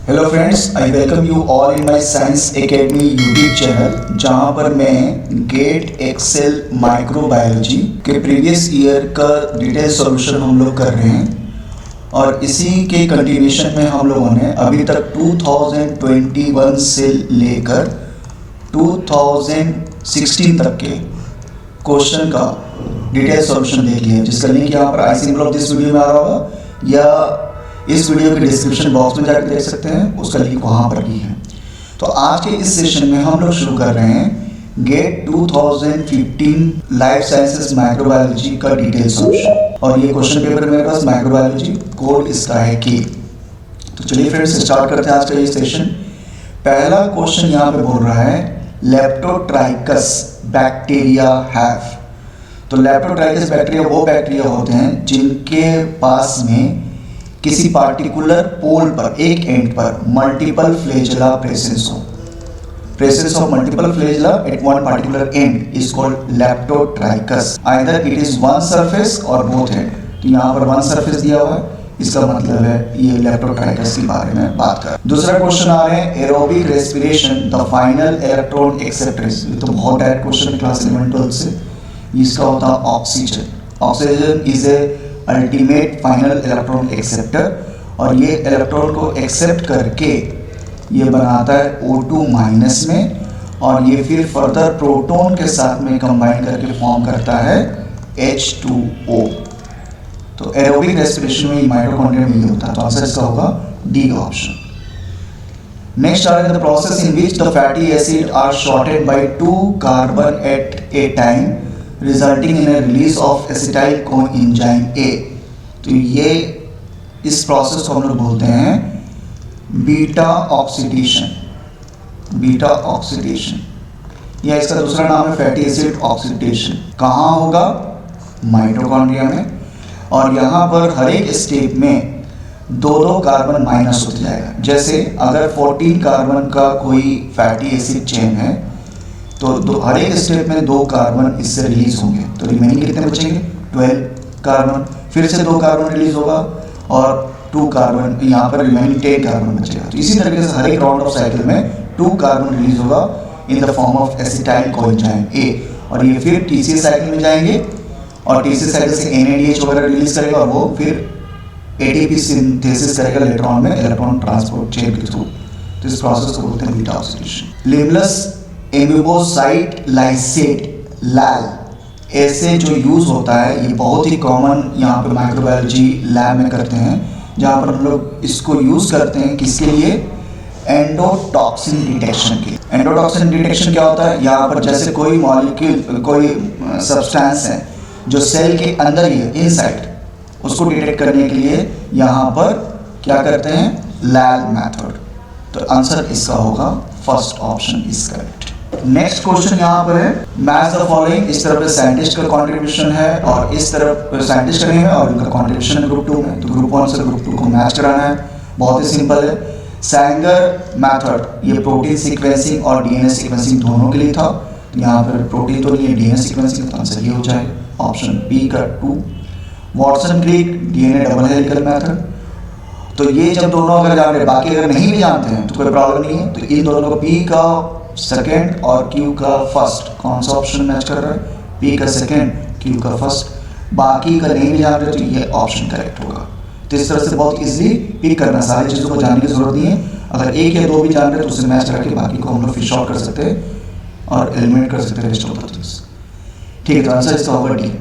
Hello friends, I welcome you all in my science academy YouTube channel, जहां पर मैं gate Excel microbiology के previous year का detail solution हम लोग कर रहे हैं। और इसी के कंटिन्यूशन में हम लोगों ने अभी तक 2021 से लेकर 2016 तक के क्वेश्चन का डिटेल सॉल्यूशन देख लिया, जिसका लिंक यहाँ पर आई सिंबल ऑफ दिस वीडियो में आ रहा होगा या इस वीडियो के डिस्क्रिप्शन बॉक्स में जाकर देख सकते हैं, उसका लिंक वहाँ पर भी है। तो आज के इस सेशन में हम लोग शुरू कर रहे हैं गेट 2015 लाइफ साइंसेस माइक्रोबायोलॉजी का डिटेल सॉल्यूशन। और ये क्वेश्चन पेपर मेरे पास माइक्रोबायोलॉजी कोड इसका है के। तो चलिए फ्रेंड्स स्टार्ट करते हैं आज का ये सेशन। पहला क्वेश्चन यहाँ पे बोल रहा है लेप्टोट्राइकस बैक्टीरिया हैव। तो लेप्टोट्राइकस बैक्टीरिया वो बैक्टीरिया होते हैं जिनके पास में किसी पार्टिकुलर पोल पर, एक एंड पर मल्टीपल फ्लैजेला प्रेजेंस हो। Presence of multiple flagella at one particular end is called lophotrichous. Either it is one surface और बोथ एंड। तो यहाँ पर वन सरफेस दिया हुआ है, इसका मतलब है ये लेप्टोट्राइकस के बारे में बात कर। दूसरा क्वेश्चन आ रहे हैं aerobic respiration the final electron acceptance. ये तो बहुत डायरेक्ट क्वेश्चन क्लास 11-12 से। इसका होता है oxygen. Oxygen is a ultimate final electron acceptor, और ये इलेक्ट्रॉन को एक्सेप्ट करके ये बनाता है O2 माइनस में, और ये फिर फर्दर प्रोटॉन के साथ में कंबाइन करके फॉर्म करता है H2O। तो एरोबिक रेस्पिरेशन में माइटोकॉन्ड्रिया में ये होता है। तो आंसर इसका होगा डी ऑप्शन। नेक्स्ट आ रहा है the process in which the fatty acid are shorted by 2 carbon at a time resulting in a release of acetyl coenzyme A. तो ये इस प्रोसेस को हम लोग बोलते हैं बीटा ऑक्सीडेशन। बीटा ऑक्सीडेशन या इसका दूसरा नाम है फैटी एसिड ऑक्सीडेशन। कहाँ होगा? माइटोकॉन्ड्रिया में। और यहाँ पर हर एक स्टेप में 2-2 कार्बन माइनस होते जाएगा। जैसे अगर 14 कार्बन का कोई फैटी एसिड चेन है तो हर एक स्टेप में 2 कार्बन इससे रिलीज होंगे। तो रिमेनिंग कितने बचेंगे? 12 कार्बन। फिर से 2 कार्बन रिलीज होगा और 2 कार्बन, यहाँ पर रिमेनिंग 10 कार्बन बचेगा। तो इसी तरीके से हर एक राउंड ऑफ साइकिल में 2 कार्बन रिलीज होगा in the form of acetyl coenzyme ए। और ये फिर टीसीएस साइकिल में जाएंगे और टीसीएस साइकिल से NADH वगैरह रिलीज करेगा और वो फिर ATP सिंथेसिस करेगा लेटर ऑन में इलेक्ट्रॉन ट्रांसपोर्ट चेन के थ्रू। तो इस प्रोसेस को बोलते हैं बीटा ऑक्सीडेशन। लिमलस एमिबोसाइट लाइसेट लाल ऐसे जो यूज़ होता है, ये बहुत ही कॉमन यहाँ पे माइक्रोबायोलॉजी लैब में करते हैं, जहाँ पर हम लोग इसको यूज़ करते हैं किसके लिए? एंडोटॉक्सिन डिटेक्शन के। एंडोटॉक्सिन डिटेक्शन क्या होता है? यहाँ पर जैसे कोई मॉलिक्यूल, कोई सब्सटेंस है जो सेल के अंदर ही है, इनसाइड, उसको डिटेक्ट करने के लिए यहाँ पर क्या करते हैं? Lab method. तो आंसर इसका होगा first option is correct. Next question यहाँ पर है मैच द फॉलोइंग। इस तरफ साइंटिस्ट का कंट्रीब्यूशन है और इस तरफ साइंटिस्ट का नेम है और उनका कंट्रीब्यूशन ग्रुप 2 में। तो ग्रुप 1 से ग्रुप 2 को मैच कराना है। बहुत ही सिंपल है। सैंगर मेथड ये प्रोटीन सीक्वेंसिंग और डीएनए सीक्वेंसिंग दोनों के लिए था। तो यहाँ पर प्रोटीन तो नहीं है, डीएनए सीक्वेंसिंग। तो आंसर ये हो जाएगा ऑप्शन बी का 2। वॉटसन क्रिक डीएनए डबल हेलिकल मेथड। तो ये जब दोनों अगर जान रहे, बाकी अगर नहीं भी जानते हैं तो कोई प्रॉब्लम नहीं है। तो इन दोनों को पी का सेकेंड और क्यू का फर्स्ट, कौन सा ऑप्शन मैच कर रहा है? पी का सेकेंड, क्यू का फर्स्ट। बाकी का नहीं भी जान रहे तो ये ऑप्शन करेक्ट होगा। तो इस तरह से बहुत इजीली पिक करना, सारी चीज़ों को जानने की जरूरत नहीं है। अगर एक या 2 भी जान रहे तो उसे मैच करके बाकी को हम लोग फिश आउट कर सकते हैं और एलिमिनेट कर सकते हैं रेस्ट ऑफ द थिंग्स। ठीक है, तो आंसर इसका होगा डी।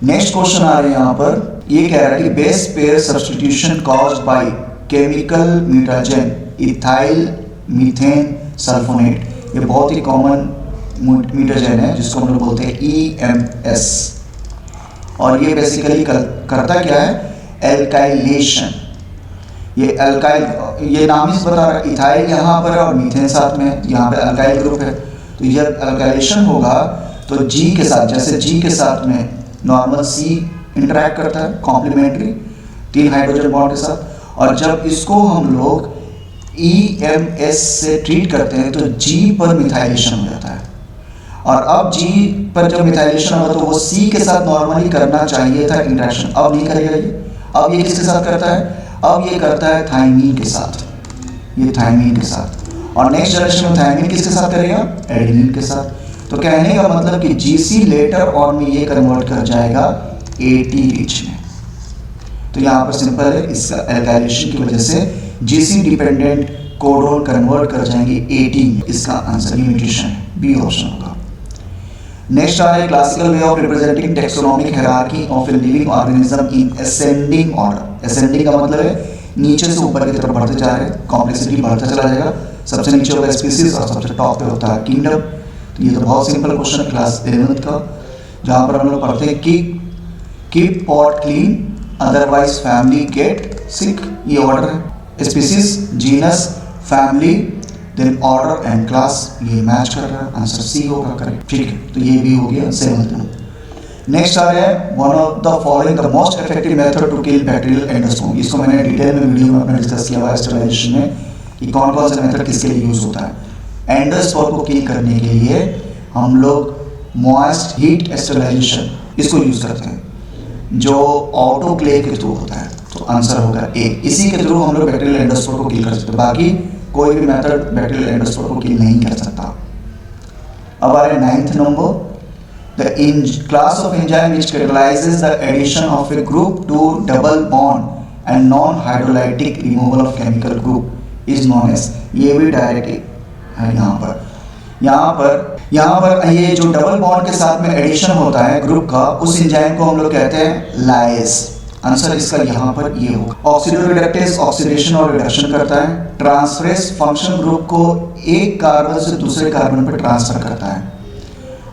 नेक्स्ट क्वेश्चन आ रहे हैं यहाँ पर। ये कह रहा है कि base pair substitution caused by chemical mutation ethyl methane sulphonate. ये बहुत ही कॉमन म्यूटेशन है जिसको हम लोग बोलते हैं EMS। और ये बेसिकली करता क्या है? एल्काइलेशन। ये एल्काइल, ये नाम ही से बता रहा है, इथाइल यहाँ पर है और मीथेन साथ में, यहाँ पे एल्काइल ग्रुप है। तो जब एल्काइलेशन होगा तो G के साथ, जैसे G के साथ में नॉर्मल C इंटरैक्ट करता है कॉम्प्लीमेंट्री 3 हाइड्रोजन बॉन्ड के साथ, और जब इसको हम लोग EMS से ट्रीट करते हैं तो G पर मिथाइलेशन हो जाता है। और अब G पर जब मिथाइलेशन होगा तो वो C के साथ नॉर्मली करना चाहिए था इंटरेक्शन, अब नहीं करेगा ये। अब ये किसके साथ करता है? अब ये करता है थाइमीन के साथ। ये थायमीन के साथ। और नेक्स्ट जनरेशन में थायमीन किसके साथ करेगा? एडेनिन के साथ। तो कहने का मतलब कि जीसी लेटर ऑन में ये कन्वर्ट कर जाएगा एटी रिच में। तो यहाँ पर सिंपल है, इस एल्काइलेशन की वजह से जीसी डिपेंडेंट कोडोन कन्वर्ट कर जाएंगे एटी में। इसका आंसर म्यूटेशन है, बी ऑप्शन होगा। नेक्स्ट आ है classical way of representing taxonomic hierarchy of a living organism in ascending order. Ascending का मतलब है नीचे से ऊपर की तरफ बढ़ते जा रहे हैं, कॉम्प्लेक्सिटी बढ़ता चला जाएगा। सबसे नीचे होगा स्पीसीज और सबसे टॉप पे होता है किंगडम। तो ये तो बहुत सिंपल क्वेश्चन है क्लास 11th का, जहाँ पर हम लोग पढ़ते हैं कि keep pot clean otherwise family get sick. ये ऑर्डर है, species, genus, family, then order and class, ये मैच कर रहा है। आंसर सी होगा करेक्ट, ठीक है। तो ये भी हो गया 7th में। नेक्स्ट आ रहा है one of the following the most effective method to kill bacterial endosperm. इसको मैंने डिटेल में वीडियो में अपने डिस्कस किया हुआ है स्टरलाइजेशन में कि कौन कौन सा मेथड किसके लिए यूज होता है। एंडोस्पर्म को किल करने के लिए हम लोग मॉइस्ट हीट स्टरलाइजेशन इसको यूज करते हैं, जो ऑटोक्लेव के थ्रू होता है। तो आंसर होगा ए। इसी के थ्रू हम लोग बैक्टीरियल एंडोस्पर्म को किल कर सकते हैं, बाकी कोई भी मेथड बैक्टीरियल एंडोस्पर्म को किल नहीं कर सकता। अब आ रहे 9th number, the class of enzyme which catalyzes the addition of a group to double bond and non-hydrolytic removal of chemical group is known as। ये भी डायरेक्ट है यहाँ पर ये जो डबल बॉन्ड के साथ में एडिशन होता है ग्रुप का, उस एंजाइम को हम लोग कहते हैं लाइज। आंसर इसका यहाँ पर ये होगा। ऑक्सीडोरिडक्टेज ऑक्सीडेशन और रिडक्शन करता है। ट्रांसफरेज फंक्शन ग्रुप को एक कार्बन से दूसरे कार्बन पर ट्रांसफर करता है।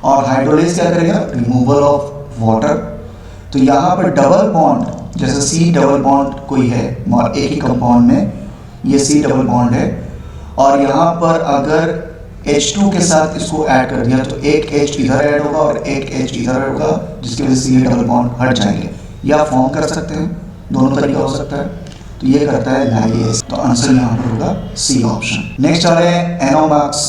और हाइड्रोलिस क्या करेगा? Removal of water. तो यहाँ पर डबल बॉन्ड, जैसे सी डबल बॉन्ड कोई है एक ही कंपाउंड में, ये सी डबल बॉन्ड है, और यहाँ पर अगर H2 के साथ इसको ऐड कर दिया तो एक H इधर ऐड होगा और एक H इधर ऐड होगा, जिसकी वजह से ये डबल बॉन्ड हट जाएंगे या फॉर्म कर सकते हैं, दोनों तरीका हो सकता है। तो ये करता है लाइएज। तो आंसर यहाँ पर होगा सी ऑप्शन। नेक्स्ट आ रहे हैं एनोमॉक्स।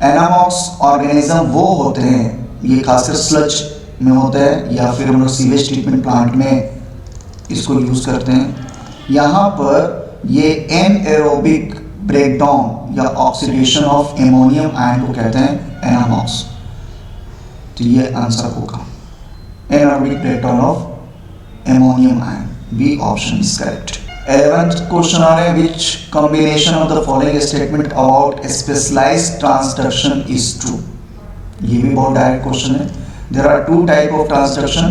एनामॉक्स ऑर्गेनिज्म वो होते हैं, ये खासकर स्लज में होता है या फिर हम लोग सीवेज ट्रीटमेंट प्लांट में इसको यूज करते हैं। यहाँ पर ये एनएरोबिक ब्रेकडाउन या ऑक्सीडेशन ऑफ एमोनियम आयन को कहते हैं एनामॉक्स। तो ये आंसर होगा anaerobic breakdown of ammonium ion, B option is correct. 11th question आ रहे हैं which combination of the following statement about specialised transduction is true. ये भी बहुत डायरेक्ट क्वेश्चन है। There are two type of transduction,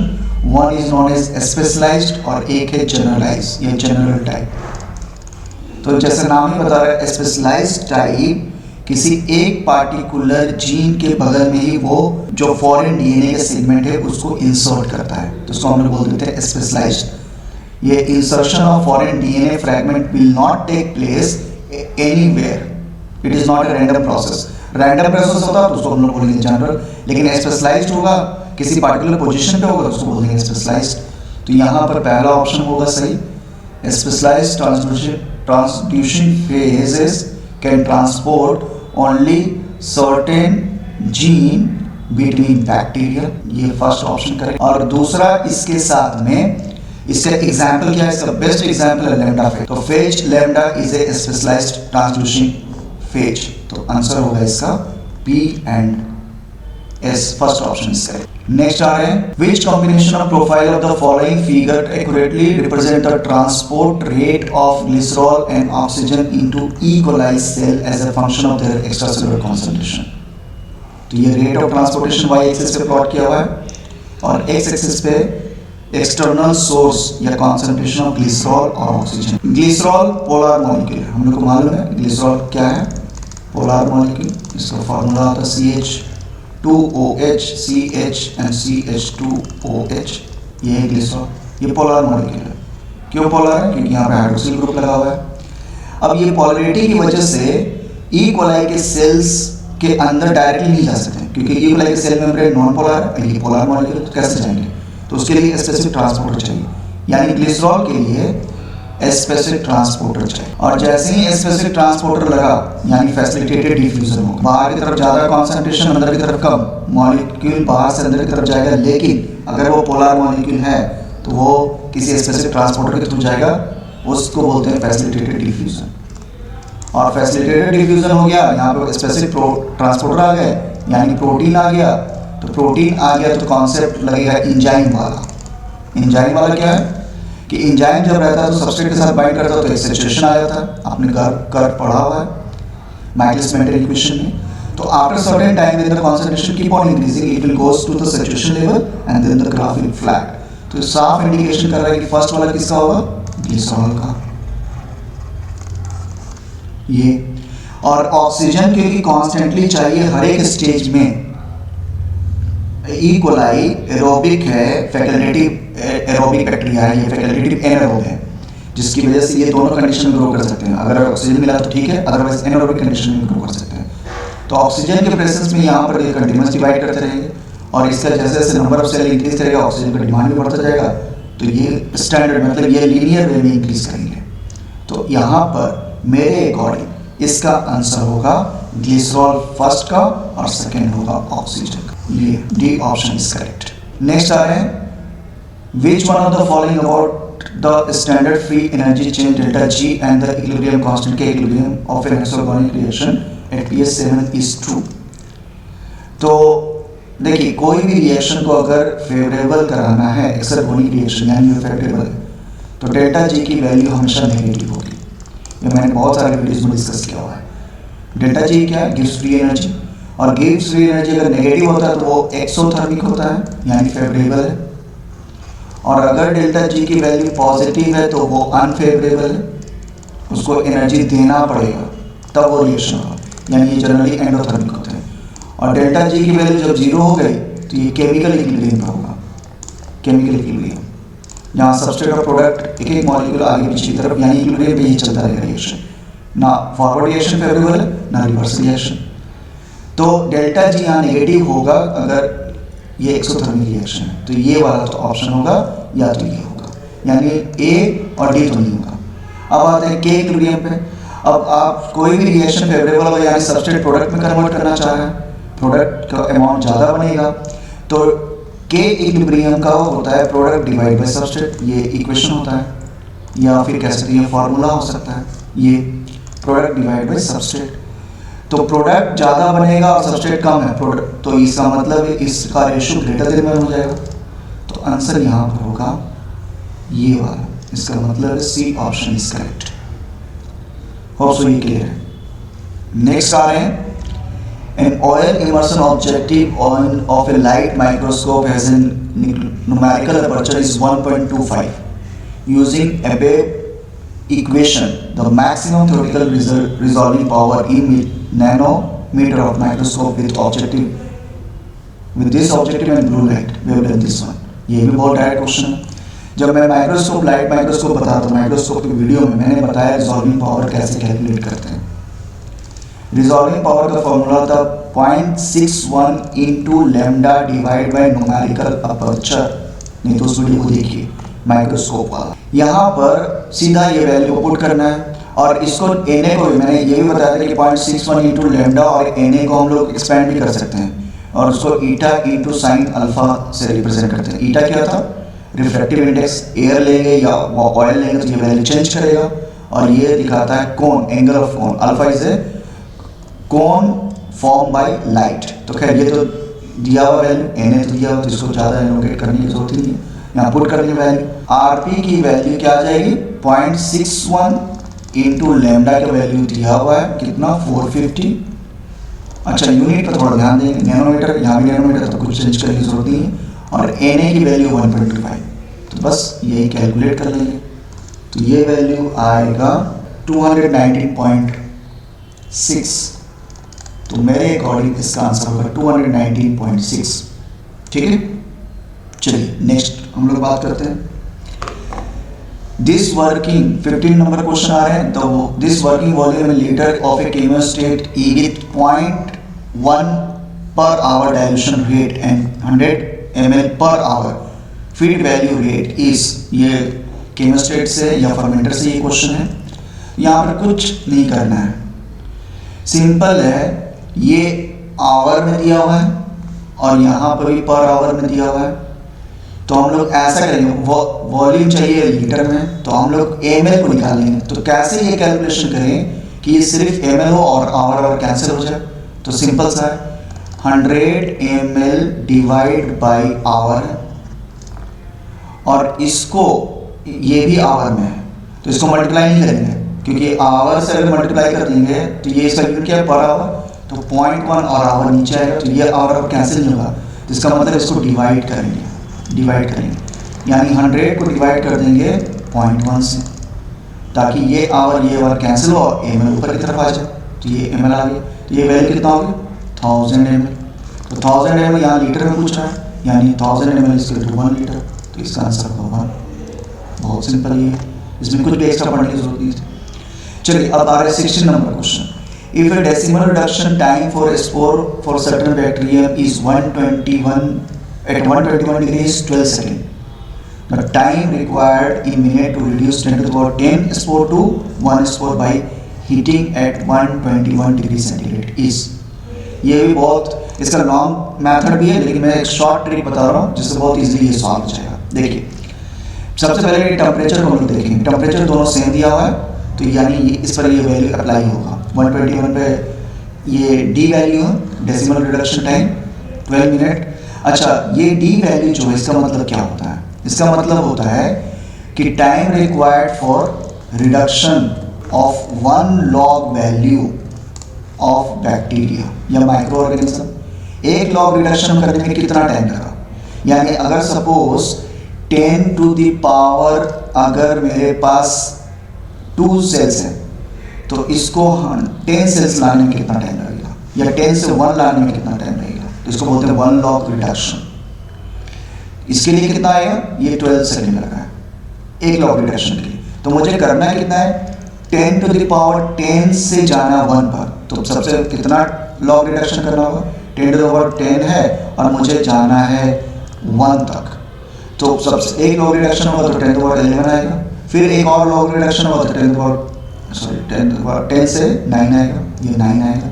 one is known as specialised और एक है जनरलाइज्ड या जनरल टाइप। तो जैसे नाम ही बता रहा है, स्पेशलाइज्ड टाइप किसी एक पार्टिकुलर जीन के बगल में ही वो जो फॉरेन डीएनए का सेगमेंट है उसको इंसर्ट करता है, तो उसको हम लोग बोल देते हैं स्पेशलाइज्ड। ये insertion of foreign DNA fragment will not take place anywhere, it is not a random process. Random process होता तो उसको हम लोग बोलेंगे जनरल, लेकिन स्पेशलाइज्ड होगा किसी पार्टिकुलर पोजीशन पे होगा तो उसको बोलेंगे स्पेशलाइज्ड। तो यहाँ पर पहला ऑप्शन होगा सही। Specialised transduction phages can transport only certain gene between bacteria, ये फर्स्ट ऑप्शन करें। और दूसरा इसके साथ में इसका एग्जाम्पल क्या है? इसका बेस्ट एग्जाम्पल है लैम्डा फेज। तो phage lambda is a specialised transducing phage. तो आंसर होगा इसका P and S, first option is correct. Next आ रहे हैं which combination of profile of the following figure accurately represent the transport rate of glycerol and oxygen into E coli cell as a function of their extracellular concentration. तो ये rate of transportation Y axis पे plot किया हुआ है और x axis पे external source या concentration of glycerol और ऑक्सीजन। ग्लिसरॉल पोलर मॉलिक्यूल, हम लोग को मालूम है ग्लिसरॉल क्या है, पोलर मॉलिक्यूल। इसका फार्मूला होता है CH2OH CH एंड CH2OH, ये है ग्लिसरॉल, ये पोलर मॉलिक्यूल है। क्यों पोलर है? क्योंकि यहाँ पे हाइड्रोक्सिल ग्रुप लगा हुआ है। अब ये पोलरिटी की वजह से ई कोलाई के सेल्स के अंदर डायरेक्टली नहीं जा सकते, क्योंकि ई कोलाई के सेल मेम्ब्रेन नॉन पोलर है, ये पोलर मॉलिक्यूल, तो कैसे जाएंगे? तो उसके लिए स्पेसिफिक ट्रांसपोर्टर चाहिए, यानी ग्लिसरॉल के लिए स्पेसिफिक ट्रांसपोर्टर चाहिए। और जैसे ही स्पेसिफिक ट्रांसपोर्टर लगा यानी फैसिलिटेटेड डिफ्यूजन होगा, बाहर की तरफ ज़्यादा कॉन्सेंट्रेशन, अंदर की तरफ कम, मॉलिक्यूल बाहर से अंदर की तरफ जाएगा। लेकिन अगर वो पोलर मॉलिक्यूल है तो वो किसी स्पेसिफिक ट्रांसपोर्टर के थ्रू जाएगा, उसको बोलते हैं फैसिलिटेटेड डिफ्यूजन। और फैसिलिटेटेड डिफ्यूजन हो गया, यहाँ पे स्पेसिफिक ट्रांसपोर्टर आ गए, यानी प्रोटीन आ गया। तो प्रोटीन आ गया तो कॉन्सेप्ट लगेगा इंजाइम वाला। इंजाइम वाला क्या है कि इंजाइम जब रहता है तो सबस्ट्रेट के साथ बाइंड करता है तो एक सैचुरेशन आ जाता है। आपने कर्व पढ़ा हुआ है माइकलिस-मेंटेन इक्वेशन में। तो after certain time when the concentration keep on increasing it will goes to the saturation level and then the graph will flat। तो साफ इंडिकेशन कर रहा है कि फर्स्ट वाला किसका होगा, ग्लिसरॉल का। ये और ऑक्सीजन क्योंकि कॉन्स्टेंटली चाहिए हर एक स्टेज में, इक्वलाई एरोबिक है, फैकल्टेटिव एरोबिक बैक्टीरिया है, ये फैकल्टेटिव एनारोब है, जिसकी वजह से ये दोनों कंडीशन में ग्रो कर सकते हैं। अगर ऑक्सीजन मिला तो ठीक है, अदरवाइज एनारोबिक कंडीशन में ग्रो कर सकते हैं। तो ऑक्सीजन के प्रेजेंस में यहाँ पर ये कंटिन्यूअस डिवाइड करते रहेंगे और इसका जैसे जैसे नंबर ऑफ सेल इंक्रीज करेगा ऑक्सीजन का डिमांड भी बढ़ता जाएगा। तो ये स्टैंडर्ड मतलब ये लीनियर वे में इंक्रीज करेंगे। तो यहाँ पर मेरे अकॉर्डिंग इसका आंसर होगा ग्लिसरॉल फर्स्ट का और सेकेंड होगा ऑक्सीजन का। ये D option is correct. Next आ रहे हैं, which one of the following about the standard free energy change delta G and the equilibrium constant K equilibrium of an exergonic reaction at pH 7 is true. तो देखिए कोई भी reaction को अगर favourable कराना है, एक्सोगोनिक रिएक्शन यानी फेवरेबल है, तो डेल्टा जी की वैल्यू हमेशा नेगेटिव होगी। ये मैंने बहुत सारे वीडियोस में डिस्कस किया हुआ है। डेल्टा जी क्या है, गिव्स फ्री एनर्जी, और गिव्स फ्री एनर्जी अगर नेगेटिव होता है तो वो एक्सोथर्मिक होता है यानी फेवरेबल है, और अगर डेल्टा जी की वैल्यू पॉजिटिव है तो वो अनफेवरेबल है, उसको एनर्जी देना पड़ेगा तब वो रिएक्शन होगा, यानी ये जनरली एंडोथर्मिक होते हैं। और डेल्टा जी की वैल्यू जब जीरो हो गई तो ये केमिकल इक्विलिब्रियम का होगा, केमिकल इक्विलिब्रियम, जहाँ सबस्ट्रेट और प्रोडक्ट एक एक मॉलिक्यूल आगे पीछे की तरफ, यानी इक्विलिब्रियम पे ही चलता रहेगा रिएक्शन, ना फॉरवर्ड रिएक्शन फेवरेबल है ना रिवर्स रिएक्शन। तो डेल्टा जी यहाँ नेगेटिव होगा अगर ये एक्सोथर्मिक रिएक्शन है, तो ये वाला तो ऑप्शन होगा या तो ये होगा, यानी ए और डी तो नहीं होगा। अब आते हैं के इक्विलिब्रियम पे। अब आप कोई भी रिएक्शन फेवरेबल होगा यानी सबस्ट्रेट प्रोडक्ट में कन्वर्ट करना चाह रहे हैं, प्रोडक्ट का अमाउंट ज़्यादा बनेगा, तो के इक्विलिब्रियम का होता है प्रोडक्ट डिवाइड बाय सबस्ट्रेट, ये इक्वेशन होता है, या फिर कह सकते हैं फॉर्मूला हो सकता है, ये प्रोडक्ट डिवाइड बाय सबस्ट्रेट। तो प्रोडक्ट ज़्यादा बनेगा और सबस्ट्रेट कम है प्रोडक्ट, तो इसका मतलब इसका रेशियो ग्रेटर देन 1 हो जाएगा। तो आंसर यहाँ पर होगा ये वाला, इसका मतलब C option is correct. Hope so ये क्लियर है। नेक्स्ट आ रहे हैं, an oil immersion objective of a light microscope has a numerical aperture is 1.25. Using above equation, the maximum theoretical resolving power in nanometer of microscope with this objective and blue light. We have done this one. ये भी बहुत direct question है। जब मैं microscope light microscope बताया तो microscope की video में मैंने बताया रिजॉल्विंग पावर कैसे कैलकुलेट करते हैं। रिजॉल्विंग पावर का फॉर्मूला था 0.61 into lambda divide by numerical aperture. नहीं तो उस वीडियो को देखिए माइक्रोस्कोप वाला। यहाँ पर सीधा ये वैल्यू पुट करना है, और इसको Na को भी मैंने ये भी बताया था कि 0.61 इंटू लेमडा, और Na को हम लोग एक्सपेंड भी कर सकते हैं और उसको ईटा इंटू साइन अल्फा से रिप्रेजेंट करते हैं। ईटा क्या था, रिफ्रैक्टिव इंडेक्स, एयर लेंगे या ऑयल लेंगे तो ये वैल्यू चेंज करेगा, और ये दिखाता है cone, angle of cone. Alpha is a cone form by light. तो खैर ये तो दिया हुआ वैल्यू, Na तो दिया हुआ, तो इसको ज़्यादा एलोकेट करने की जरूरत नहीं है, यहाँ पुट करने की वैल्यू। आरपी की वैल्यू क्या आ जाएगी, 0.61 इंटू लेमडा का वैल्यू दिया हुआ है कितना, 450। अच्छा यूनिट पर थोड़ा ध्यान देंगे, नैनोमीटर, यहाँ भी नैनोमीटर, तो कुछ चेंज करने की जरूरत नहीं है। और Na की वैल्यू 1.25, तो बस यही कैलकुलेट कर लेंगे, तो ये वैल्यू आएगा 219.6। तो मेरे अकॉर्डिंग इसका आंसर होगा 219.6। ठीक है, चलिए नेक्स्ट हम लोग बात करते हैं। दिस वर्किंग 15 नंबर क्वेश्चन आ रहे हैं, तो this working volume in litre of a chemostat e with 0.1 per hour dilution rate and 100 ml per hour feed value rate is. ये केमिस्टेट से या फर्मेंटर से ये क्वेश्चन है। यहाँ पर कुछ नहीं करना है, सिंपल है, ये आवर में दिया हुआ है और यहाँ पर भी पर आवर में दिया हुआ है। तो हम लोग ऐसा करेंगे, वॉल्यूम चाहिए लीटर में, तो हम लोग ml को निकालेंगे। तो कैसे ये कैलकुलेशन करें कि ये सिर्फ ml हो और आवर कैंसिल हो जाए, तो सिंपल सा है 100 ml डिवाइड बाई आवर है, और इसको ये भी आवर में है तो इसको मल्टीप्लाई नहीं करेंगे, क्योंकि आवर से अगर मल्टीप्लाई कर देंगे तो ये इसका यूनिट क्या है पर आवर, तो 0.1 और आवर नीचे आएगा तो ये आवर कैंसिल नहीं होगा, तो इसका मतलब इसको डिवाइड करेंगे यानी 100 को डिवाइड कर देंगे 0.1 से, ताकि ये आवर कैंसिल हो और ml ऊपर की तरफ आ जाए, तो ये ml आ गया, तो ये वैल्यू कितना हो गया 1000 ml, तो 1000 ml यहाँ लीटर में पूछ रहा है, यानी 1000 ml इसके टू 1 लीटर, तो इसका आंसर होगा 1। बहुत सिंपल ही है, इसमें कुछ भी एक्स्ट्रा पढ़ने की जरूरत नहीं है। चलिए अब आ रहा है 16 number question. If A decimal reduction time for spore for certain bacterium is 121 at 121 degrees 12 seconds, the time required in minute to reduce 10 to the power 10 spore to 1 spore by heating at 121 degree centigrade is। ये भी बहुत इसका long method भी है, लेकिन मैं एक short trick बता रहा हूँ जिससे बहुत इजीली ये सॉल्व हो जाएगा। देखिए सबसे पहले टेम्परेचर को हम लोग देखेंगे, टेम्परेचर दोनों सेम दिया हुआ है, तो यानी इस पर ये वैल्यू अप्लाई होगा 121 पे, ये डी वैल्यू है डेसिमल रिडक्शन टाइम 12 मिनट। अच्छा ये डी वैल्यू जो है इसका मतलब क्या होता है, इसका मतलब होता है कि time required for reduction of 1 log value of bacteria या माइक्रो ऑर्गेनिज्म, 1 लॉग रिडक्शन करने में कितना टाइम लगा, यानी अगर सपोज 10 टू द पावर अगर मेरे पास 2 सेल्स हैं तो इसको 10 सेल्स लाने में कितना टाइम लगेगा, या 10 से 1 लाने में कितना टाइम लगेगा, तो इसको बोलते हैं 1 लॉग रिडक्शन। इसके लिए कितना आएगा, ये 12 सेकेंड लगा है 1 लॉग रिडक्शन के लिए, तो मुझे करना कितना है 10 टू द पावर 10 से जाना 1 पर, तो सबसे कितना लॉग रिडक्शन करना होगा 10 टू द पावर 10 है और मुझे जाना है 1 तक, तो सबसे एक लॉग रिडक्शन होगा तो 10 टू द पावर 11 आएगा, फिर एक और लॉग रिडक्शन होगा तो 10 टू द पावर 10 से 9 आएगा, ये 9 आएगा,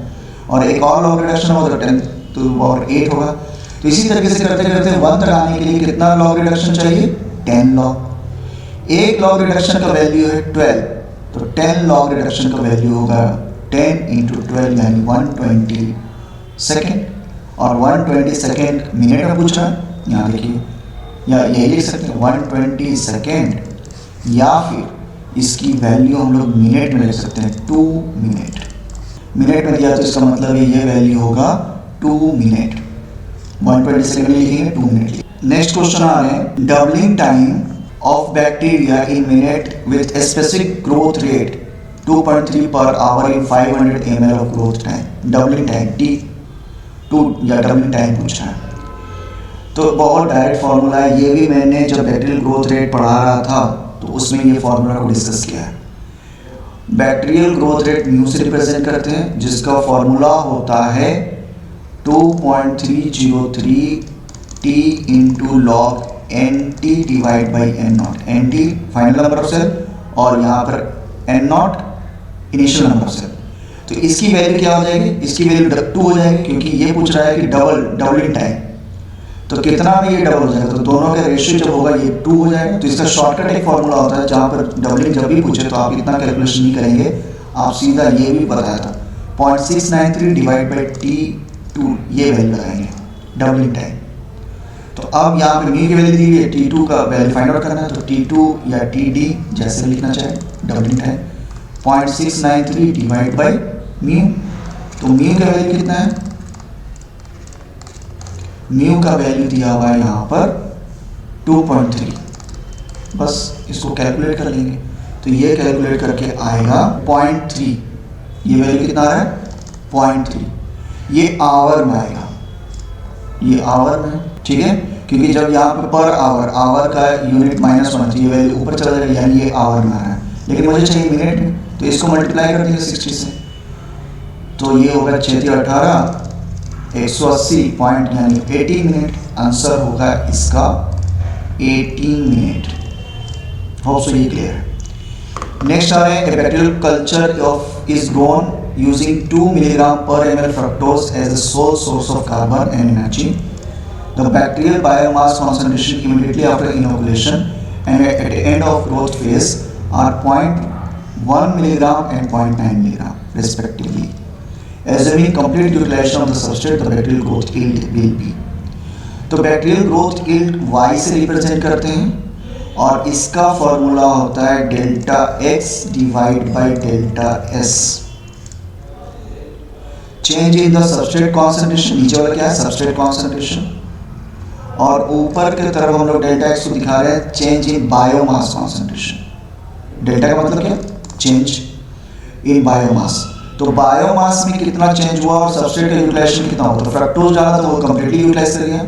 और एक और लॉग रिडक्शन होगा तो 10 टू द पावर 8 होगा। तो इसी तरीके से करते करते 1 तक आने के लिए कितना लॉग रिडक्शन चाहिए 10 लॉग। एक लॉग रिडक्शन का वैल्यू है 12, तो 10 लॉग रिडक्शन का वैल्यू होगा 10 इंटू 12 यानी 120 सेकेंड, और 120 सेकेंड मिनट में पूछ रहा है, यहाँ देखिए या यही लिख सकते हैं 120 सेकेंड, या फिर इसकी वैल्यू हम लोग मिनट में लिख सकते हैं 2 मिनट। मिनट में दिया तो इसका मतलब ये वैल्यू होगा 2 मिनट, 120 सेकेंड लिखेंगे 2 मिनट। नेक्स्ट क्वेश्चन आ रहे हैं doubling time of bacteria in minute with a specific growth rate 2.3 per hour in 500 ml of growth time, doubling time T2 या doubling time पूछ रहा है। तो बहुत डायरेक्ट फार्मूला है, ये भी मैंने जब बैक्टीरियल ग्रोथ रेट पढ़ा रहा था तो उसमें ये फार्मूला को डिस्कस किया है। बैक्टीरियल ग्रोथ रेट म्यू से रिप्रेजेंट करते हैं, जिसका फार्मूला होता है 2.303 T into log NT divide by N0, NT final number of cell और यहाँ पर N0 initial number of cell. तो इसकी वैल्यू क्या हो जाएगी, इसकी वैल्यू 2 हो जाएगी, क्योंकि ये पूछ रहा है कि डबलिंग टाइम, तो कितना में ये डबल हो जाएगा, तो दोनों का रेशियो जब होगा ये 2 हो जाएगा। तो इसका शॉर्टकट एक फॉर्मूला होता है जहाँ पर डबलिंग जब भी पूछे तो आप इतना कैलकुलेशन नहीं करेंगे, आप सीधा ये भी बताया था 0.693 डिवाइड बाई T2 ये वैल्यू लगाएंगे डबलिंग टाइम। तो अब यहाँ पे म्यू की वैल्यू दी हुई है, T2 का वैल्यू फाइंड आउट करना है, तो T2 या TD जैसे भी लिखना चाहे doubling time 0.693 divide by mu, तो म्यू का वैल्यू कितना है, म्यू का वैल्यू दिया हुआ है यहाँ पर 2.3, बस इसको कैलकुलेट कर लेंगे, तो ये कैलकुलेट करके आएगा 0.3, ये वैल्यू कितना आ रहा है 0.3, ये आवर में आएगा, ये आवर में, ठीक है, क्योंकि जब यहाँ पर आवर का यूनिट माइनस होना चाहिए, वैल्यू ऊपर चला जाएगा, यानी ये आवर में आ रहा है, लेकिन मुझे चाहिए मिनट में, तो इसको मल्टीप्लाई कर देंगे 60 से, तो ये होगा 6×18 180 पॉइंट यानी 18 मिनट, आंसर होगा इसका 18 मिनट। होप सो ये क्लियर है। नेक्स्ट आ रहे हैं bacterial culture of is grown using 2 milligram per ml fructose as a sole source of carbon and energy. The bacterial biomass concentration immediately after inoculation and at the end of growth phase are 1 milligram and 0.9 milligram respectively. Assuming complete utilization of the substrate, the bacterial growth yield will be. तो bacterial growth yield y से represent करते हैं और इसका formula होता है delta x divide by delta s। Change in the substrate concentration, नीचे वाला क्या है सबस्ट्रेट कॉन्सेंट्रेशन, और ऊपर की तरफ हम लोग डेल्टा x को दिखा रहे हैं change in biomass concentration. Delta का मतलब क्या, चेंज इन बायोमास। तो बायोमास में कितना चेंज हुआ और सबस्ट्रेट का यूटिलाइजेशन कितना हुआ, तो फ्रक्टोज डाला तो वो कंप्लीटली यूटिलाइज कर गया,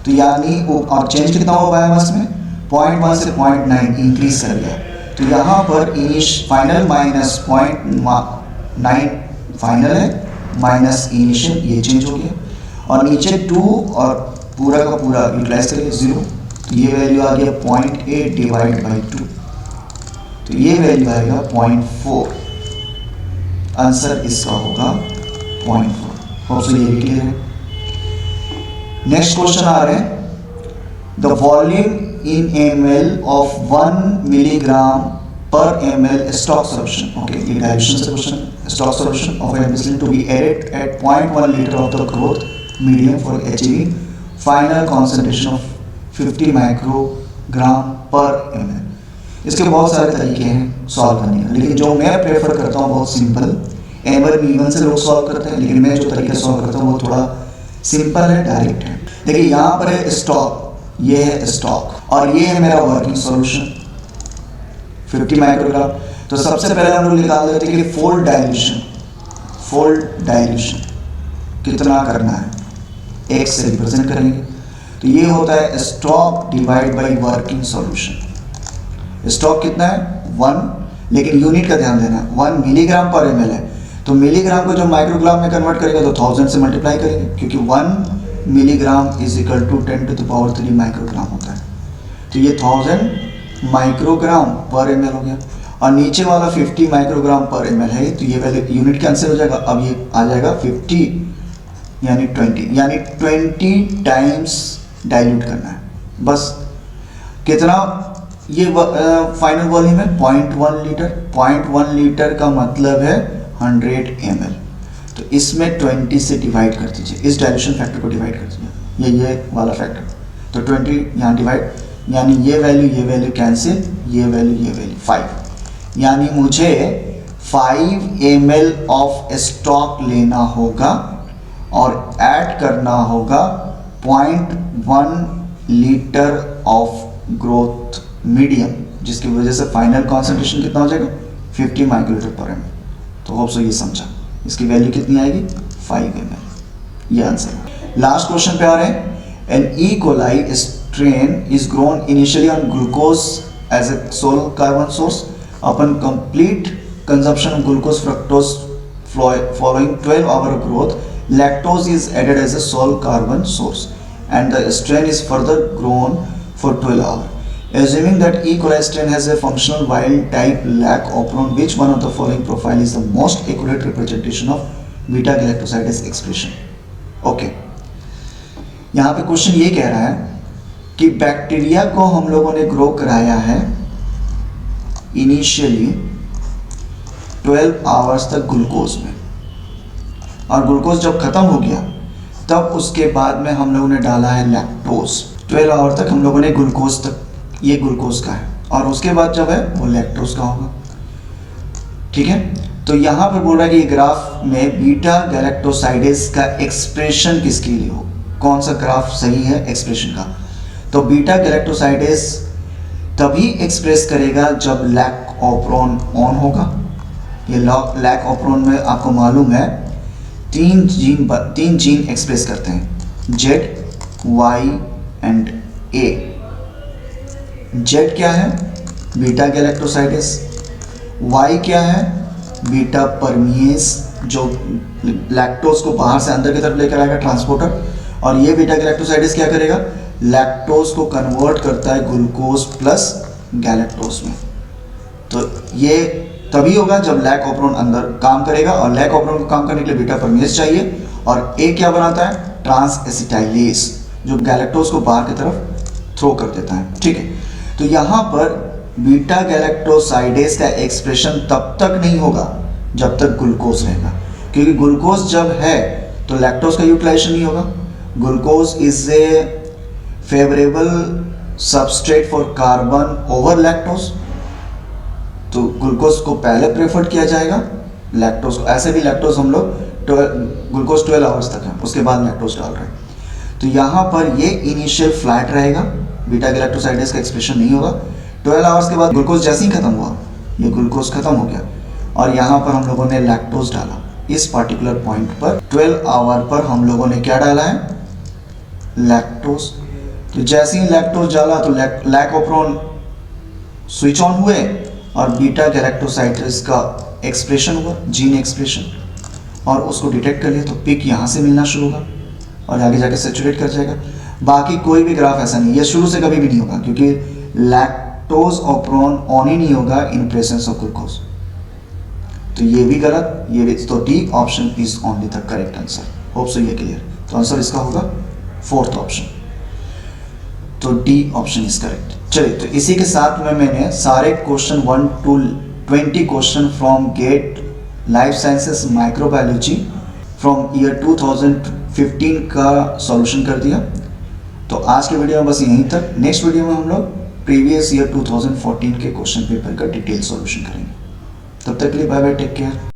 तो यानी और चेंज कितना हुआ बायोमास में 0.1 से 0.9 इंक्रीज कर गया। तो यहाँ पर फाइनल माइनस 0.9 फाइनल है माइनस इनिशियल, ये चेंज हो गया, और नीचे 2 और पूरा का पूरा यूटिलाइज करेंगे 0, तो ये वैल्यू आ गया 0.8 डिवाइड बाई 2, तो ये वैल्यू आएगा 0.4। आंसर इसका होगा 0.4। होप सो ये भी क्लियर है। नेक्स्ट क्वेश्चन आ रहे हैं, the volume in ml of 1 milligram per ml stock solution. Okay, ये डाइल्यूशन से question, stock solution of ampicillin to be added at 0.1 litre of the growth medium for achieving final concentration of 50 microgram per ml। इसके बहुत सारे तरीके हैं solve करने का, लेकिन जो मैं प्रेफर करता हूँ बहुत सिंपल, M1 से लोग सॉल्व करते हैं, लेकिन मैं जो तरीके सॉल्व करता हूँ वो थोड़ा सिंपल है, डायरेक्ट है। देखिए यहाँ पर है स्टॉक, ये है स्टॉक और ये है मेरा वर्किंग सॉल्यूशन 50 माइक्रोग्राम। तो सबसे पहले हम लोग निकाल लेते हैं कि फोल्ड डाइल्यूशन कितना करना है, x से रिप्रेजेंट करेंगे, तो ये होता है stock divide by working solution. Stock कितना है 1, लेकिन यूनिट का ध्यान देना, 1 मिलीग्राम पर ml है, तो मिलीग्राम को जब माइक्रोग्राम में कन्वर्ट करेंगे तो 1000 से मल्टीप्लाई करेंगे, क्योंकि 1 milligram is equal to 10⁻³ microgram होता है, तो ये 1000 माइक्रोग्राम पर ml हो गया, और नीचे वाला 50 माइक्रोग्राम पर ml है, तो ये वैल्यू यूनिट कैंसिल हो जाएगा, अब ये आ जाएगा 50 यानी 20 टाइम्स डाइल्यूट करना है बस। कितना, ये फाइनल वॉल्यूम है 0.1 लीटर, 0.1 लीटर का मतलब है 100 ml, तो इसमें 20 से डिवाइड कर दीजिए, इस डाइल्यूशन फैक्टर को डिवाइड कर दीजिए, ये वाला फैक्टर, तो 20 यहाँ डिवाइड, यानी ये वैल्यू कैंसिल, ये वैल्यू 5, यानी मुझे 5 ml ऑफ स्टॉक लेना होगा और ऐड करना होगा 0.1 लीटर ऑफ ग्रोथ मीडियम, जिसकी वजह से फाइनल कॉन्सेंट्रेशन कितना हो जाएगा 50 माइक्रोलीटर पर ml। तो होप सो ये समझा, इसकी वैल्यू कितनी आएगी 5 ml, ये आंसर है। लास्ट क्वेश्चन पे आ रहे हैं, N E coli strain is grown initially on glucose as a sole carbon source, upon complete consumption of glucose fructose following 12 hour growth, lactose is added as a sole carbon source and the strain is further grown for 12 hours. Assuming that E. coli strain has a functional wild type lac operon, which one of the following profile is the most accurate representation of beta galactosidase expression? Okay, यहाँ पे question ये कह रहा है कि bacteria को हम लोगों ने ग्रो कराया है इनिशियली 12 आवर्स तक ग्लूकोज में, और ग्लूकोज जब खत्म हो गया तब उसके बाद में हम लोगों ने डाला है लैक्टोज। 12 आवर तक हम लोगों ने ग्लूकोज तक, ये ग्लूकोज का है, और उसके बाद जब है वो लैक्टोज का होगा। ठीक है, तो यहाँ पर बोल रहा है कि ग्राफ में बीटा गैलेक्टोसाइडेज का एक्सप्रेशन किसके लिए हो, कौन सा ग्राफ सही है एक्सप्रेशन का। तो बीटा गैलेक्टोसाइडेज तभी एक्सप्रेस करेगा जब लैक ऑपरॉन ऑन होगा। ये लैक ऑपरॉन में आपको मालूम है 3 जीन एक्सप्रेस करते हैं, Z, Y and A। Z क्या है, बीटा गैलेक्टोसाइडेज, Y क्या है, बीटा परमिएज जो लैक्टोज को बाहर से अंदर की तरफ लेकर आएगा, ट्रांसपोर्टर, और ये बीटा गैलेक्टोसाइडेज क्या करेगा, लैक्टोज को कन्वर्ट करता है ग्लूकोज प्लस गैलेक्टोज में। तो ये तभी होगा जब लैक ऑपरॉन अंदर काम करेगा, और लैक ऑपरॉन को काम करने के लिए बीटा परमिएज चाहिए, और ए क्या बनाता है, ट्रांस एसिटाइलेज, जो गैलेक्टोज को बाहर की तरफ थ्रो कर देता है। ठीक है, तो यहाँ पर बीटा गैलेक्टोसाइडेज का एक्सप्रेशन तब तक नहीं होगा जब तक ग्लूकोज रहेगा, क्योंकि ग्लूकोज जब है तो लैक्टोज का यूटिलाइजेशन नहीं होगा। Glucose is a favourable substrate for carbon over lactose, तो ग्लूकोज को पहले प्रेफर्ड किया जाएगा लैक्टोज को। ऐसे भी लैक्टोज हम लोग ग्लूकोज 12 आवर्स तक है, उसके बाद लैक्टोज डाल रहे हैं। तो यहाँ पर ये इनिशियल फ्लैट रहेगा, बीटा गैलेक्टोसाइडेज का एक्सप्रेशन नहीं होगा। 12 आवर्स के बाद ग्लूकोज जैसे ही खत्म हुआ, ये ग्लूकोज खत्म हो गया और यहाँ पर हम लोगों ने लैक्टोज डाला। इस पर्टिकुलर पॉइंट पर 12 आवर पर हम लोगों ने क्या डाला है, लैक्टोज। तो जैसे ही लैक्टोज डाला तो लैकोप्रोन स्विच ऑन हुए और बीटा गैलेक्टोसाइडेज का एक्सप्रेशन हुआ, जीन एक्सप्रेशन, और उसको डिटेक्ट कर लिया तो पिक यहाँ से मिलना शुरू होगा और आगे जाके सेचुरेट कर जाएगा। बाकी कोई भी ग्राफ ऐसा नहीं, ये शुरू से कभी भी नहीं होगा, क्योंकि लैक्टोज ऑप्रोन ऑन ही नहीं होगा इन प्रेजेंस ऑफ ग्लूकोज। तो ये भी गलत, ये भी। तो D option is only the correct answer. Hope so ये क्लियर। तो आंसर इसका होगा फोर्थ ऑप्शन, तो डी ऑप्शन इज करेक्ट। चलिए, तो इसी के साथ में मैंने सारे question 1 to 20 question from GATE life sciences microbiology from year 2015 का सॉल्यूशन कर दिया। तो आज के वीडियो में बस यहीं तक। नेक्स्ट वीडियो में हम लोग प्रीवियस ईयर 2014 के क्वेश्चन पेपर का डिटेल सॉल्यूशन करेंगे। तब तक के लिए बाय बाय, टेक केयर।